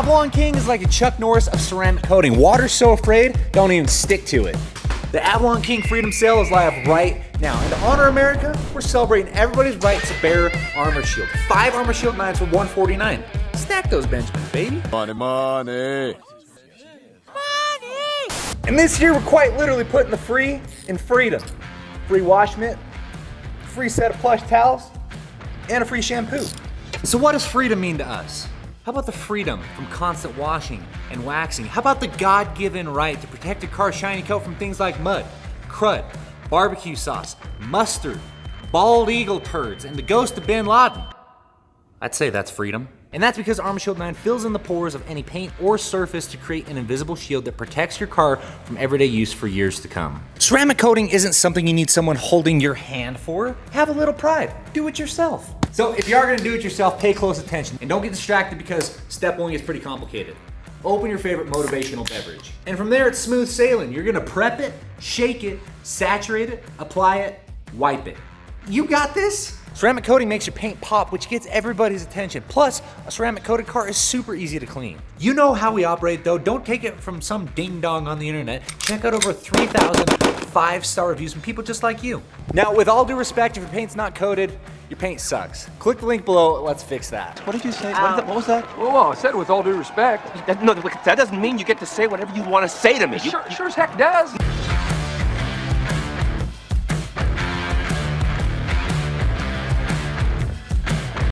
AvalonKing is like a Chuck Norris of ceramic coating. Water's so afraid, don't even stick to it. The AvalonKing Freedom Sale is live right now. And to honor America, we're celebrating everybody's right to bear Armor Shield. 5 Armor Shield 9s for $149. Stack those Benjamins, baby. Money, money. And this year, we're quite literally putting the free in freedom. Free wash mitt, free set of plush towels, and a free shampoo. So what does freedom mean to us? How about the freedom from constant washing and waxing? How about the God-given right to protect a car's shiny coat from things like mud, crud, barbecue sauce, mustard, bald eagle turds, and the ghost of Bin Laden? I'd say that's freedom. And that's because Armor Shield 9 fills in the pores of any paint or surface to create an invisible shield that protects your car from everyday use for years to come. Ceramic coating isn't something you need someone holding your hand for. Have a little pride. Do it yourself. So if you are gonna do it yourself, pay close attention and don't get distracted because step 1 gets pretty complicated. Open your favorite motivational beverage. And from there, it's smooth sailing. You're gonna prep it, shake it, saturate it, apply it, wipe it. You got this? Ceramic coating makes your paint pop, which gets everybody's attention. Plus, a ceramic coated car is super easy to clean. You know how we operate though. Don't take it from some ding dong on the internet. Check out over 3,000 5-star reviews from people just like you. Now, with all due respect, if your paint's not coated, your paint sucks. Click the link below, let's fix that. What did you say? What was that? Whoa, I said with all due respect. No, that doesn't mean you get to say whatever you want to say to me. Sure as heck does.